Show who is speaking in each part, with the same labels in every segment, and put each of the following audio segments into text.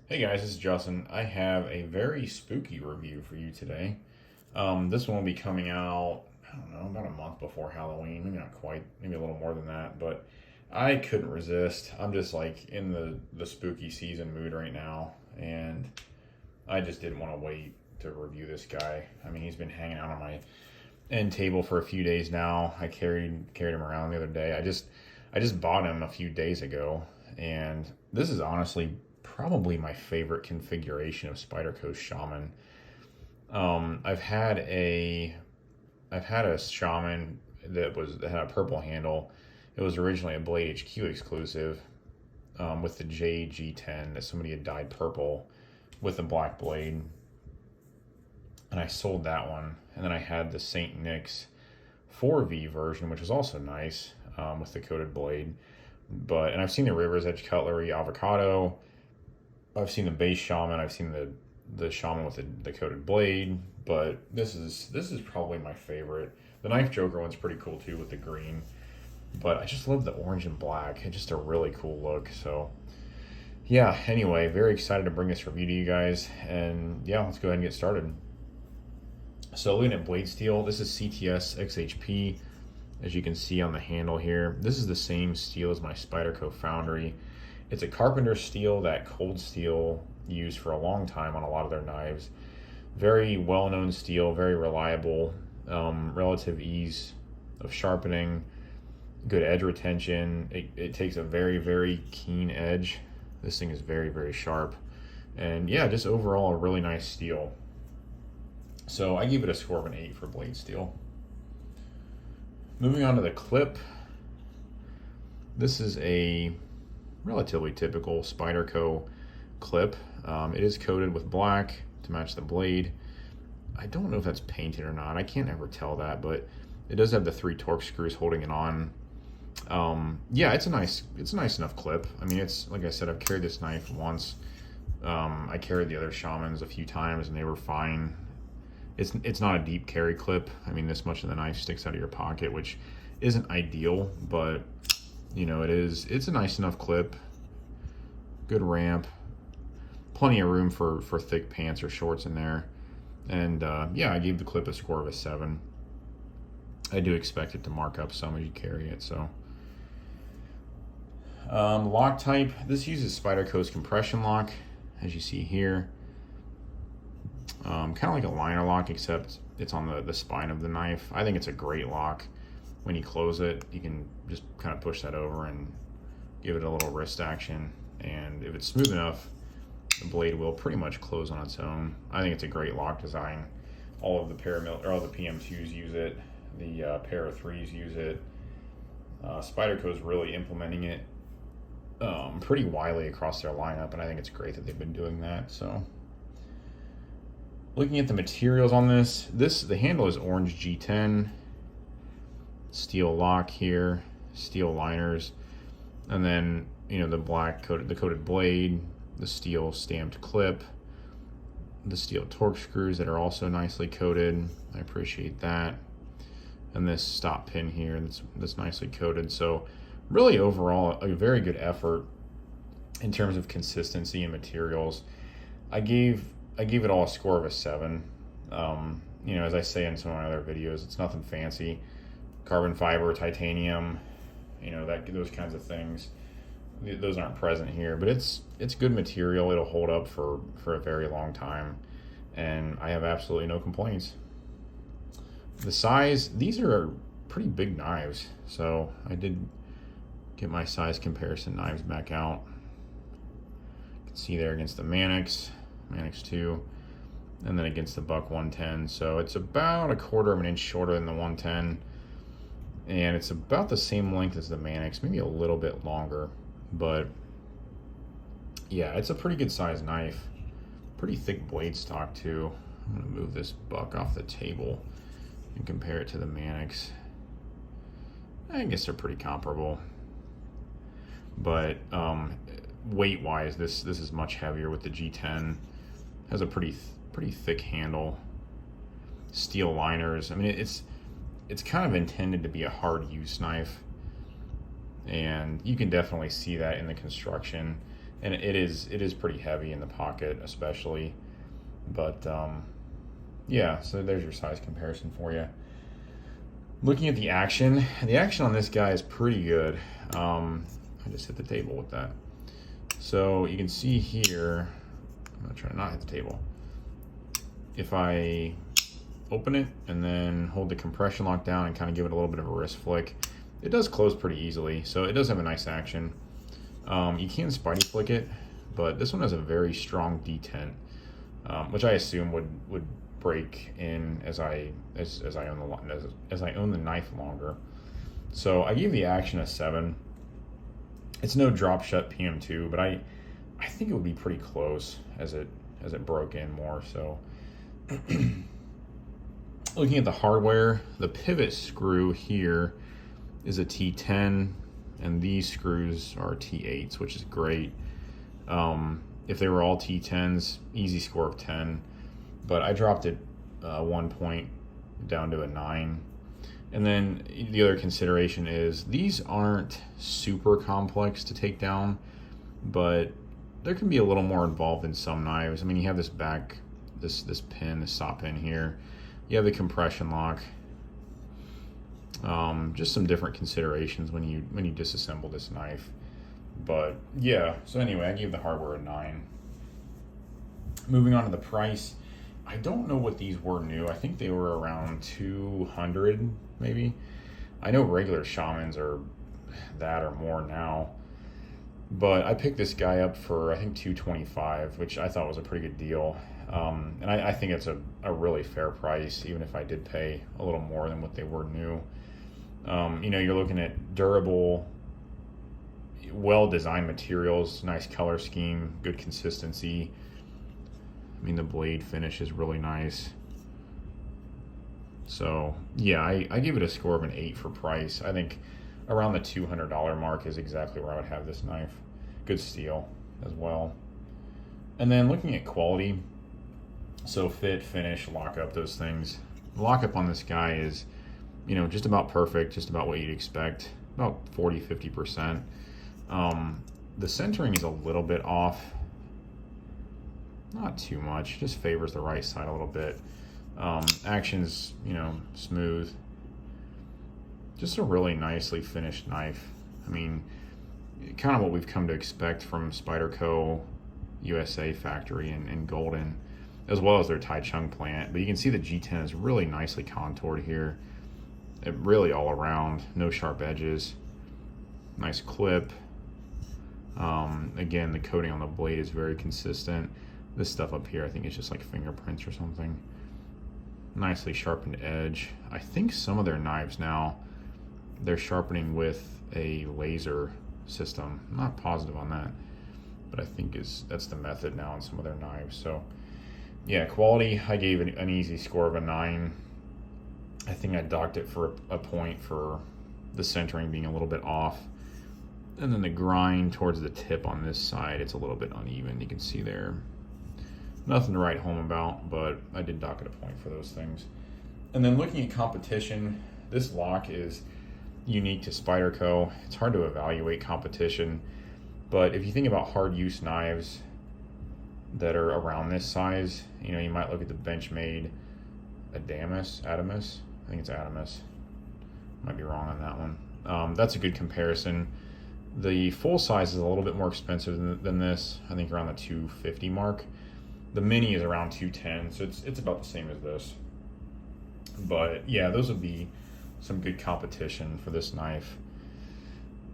Speaker 1: Hey guys, this is Justin. I have a very spooky review for you today. This one will be coming out, I don't know, about a month before Halloween. Maybe not quite, maybe a little more than that, but I couldn't resist. I'm just like in the spooky season mood right now, and I just didn't want to wait to review this guy. I mean, he's been hanging out on my end table for a few days now. I carried him around the other day. I just bought him a few days ago, and this is honestly probably my favorite configuration of Spyderco Shaman. I've had a Shaman that had a purple handle. It was originally a Blade HQ exclusive, with the JG10 that somebody had dyed purple with a black blade, and I sold that one. And then I had the Saint Nick's 4V version, which was also nice, with the coated blade. And I've seen the River's Edge Cutlery Avocado. I've seen the base Shaman. I've seen the Shaman with the coated blade. But this is probably my favorite. The Knife Joker one's pretty cool too with the green. But I just love the orange and black. It's just a really cool look. So yeah, anyway, very excited to bring this review to you guys. And yeah, let's go ahead and get started. So looking at blade steel, this is CTS XHP. As you can see on the handle here, this is the same steel as my Spyderco Foundry. It's a carpenter steel that Cold Steel used for a long time on a lot of their knives. Very well-known steel, very reliable, relative ease of sharpening, good edge retention. It takes a very, very keen edge. This thing is very, very sharp. And yeah, just overall a really nice steel. So I give it a score of an 8 for blade steel. Moving on to the clip. This is a relatively typical Spyderco clip. It is coated with black to match the blade. I don't know if that's painted or not. I can't ever tell that, but it does have the 3 Torx screws holding it on. Yeah, it's a nice enough clip. I mean, it's like I said, I've carried this knife once. I carried the other Shamans a few times and they were fine. It's not a deep carry clip. I mean, this much of the knife sticks out of your pocket, which isn't ideal, but you know, it's a nice enough clip. Good ramp, plenty of room for thick pants or shorts in there. And yeah, I gave the clip a score of a 7. I do expect it to mark up some as you carry it. So lock type, this uses Spyderco's compression lock, as you see here. Kind of like a liner lock, except it's on the spine of the knife. I think it's a great lock. When you close it, you can just kind of push that over and give it a little wrist action. And if it's smooth enough, the blade will pretty much close on its own. I think it's a great lock design. All of the all the PM2s use it. The Para 3s use it. Spyderco's really implementing it pretty widely across their lineup, and I think it's great that they've been doing that. So, looking at the materials on the handle is orange G10, steel lock here, steel liners, and then you know the coated blade, the steel stamped clip, the steel Torx screws that are also nicely coated. I appreciate that, and this stop pin here that's nicely coated. So really overall a very good effort in terms of consistency and materials. I gave it all a score of a 7. You know, as I say in some of my other videos, it's nothing fancy. Carbon fiber, titanium, you know, those kinds of things. Those aren't present here, but it's good material. It'll hold up for a very long time, and I have absolutely no complaints. The size, these are pretty big knives, so I did get my size comparison knives back out. You can see there against the Mannix 2, and then against the Buck 110. So it's about 1/4 of an inch shorter than the 110, and it's about the same length as the Mannix, maybe a little bit longer. But yeah, it's a pretty good size knife. Pretty thick blade stock too. I'm gonna move this Buck off the table and compare it to the Mannix. I guess they're pretty comparable, but weight wise, this is much heavier with the G10. Has a pretty thick handle, steel liners. I mean, it's kind of intended to be a hard use knife, and you can definitely see that in the construction. and it is pretty heavy in the pocket, especially. But yeah, so there's your size comparison for you. Looking at the action on this guy is pretty good. I just hit the table with that. So you can see here, I'm gonna try to not hit the table. If I open it and then hold the compression lock down and kind of give it a little bit of a wrist flick, it does close pretty easily. So it does have a nice action. You can Spidey flick it, but this one has a very strong detent, which I assume would break in as I own the knife longer. So I gave the action a 7. It's no drop shut PM2, but I think it would be pretty close as it broke in more. So looking at the hardware, the pivot screw here is a T10, and these screws are T8s, which is great. If they were all T10s, easy score of 10, but I dropped it 1 point down to a 9. And then the other consideration is these aren't super complex to take down, but there can be a little more involved in some knives. I mean, you have this pin, this saw pin here. You have the compression lock. Just some different considerations when you disassemble this knife. But yeah, so anyway, I gave the hardware a 9. Moving on to the price, I don't know what these were new. I think they were around 200 maybe. I know regular Shamans are that or more now, but I picked this guy up for I think 225, which I thought was a pretty good deal. And I think it's a really fair price, even if I did pay a little more than what they were new. You know, you're looking at durable, well-designed materials, nice color scheme, good consistency. I mean, the blade finish is really nice. So yeah, I give it a score of an 8 for price. I think around the $200 mark is exactly where I would have this knife. Good steel as well. And then looking at quality, so fit, finish, lockup, those things. The lockup on this guy is, you know, just about perfect, just about what you'd expect, about 40-50%. The centering is a little bit off, not too much, just favors the right side a little bit. Action's, you know, smooth. Just a really nicely finished knife. I mean, kind of what we've come to expect from Spyderco USA factory in Golden, as well as their Taichung plant. But you can see the G10 is really nicely contoured here. It really all around, no sharp edges. Nice clip. Again, the coating on the blade is very consistent. This stuff up here, I think it's just like fingerprints or something. Nicely sharpened edge. I think some of their knives now, they're sharpening with a laser system. I'm not positive on that, but I think that's the method now on some of their knives. So yeah, quality, I gave it an easy score of a 9. I think I docked it for a point for the centering being a little bit off. And then the grind towards the tip on this side, it's a little bit uneven. You can see there. Nothing to write home about, but I did dock it a point for those things. And then looking at competition, this lock is unique to Spyderco. It's hard to evaluate competition, but if you think about hard use knives that are around this size, you know, you might look at the Benchmade Adamus. I think it's Adamus. Might be wrong on that one. That's a good comparison. The full size is a little bit more expensive than this. I think around the 250 mark. The mini is around 210, so it's about the same as this. But yeah, those would be some good competition for this knife.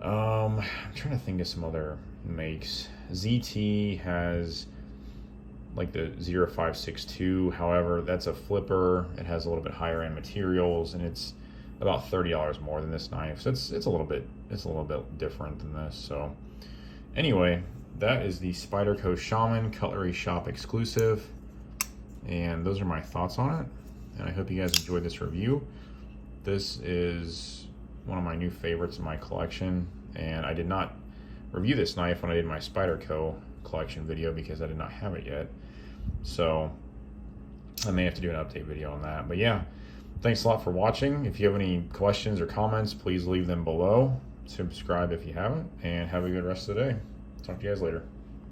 Speaker 1: I'm trying to think of some other makes. ZT has like the 0562. However, that's a flipper. It has a little bit higher end materials, and it's about $30 more than this knife. So it's a little bit different than this. So anyway, that is the Spyderco Shaman Cutlery Shoppe exclusive, and those are my thoughts on it. And I hope you guys enjoyed this review. This is one of my new favorites in my collection, and I did not review this knife when I did my Spyderco collection video because I did not have it yet. So I may have to do an update video on that. But yeah, thanks a lot for watching. If you have any questions or comments, please leave them below. Subscribe if you haven't, and have a good rest of the day. Talk to you guys later.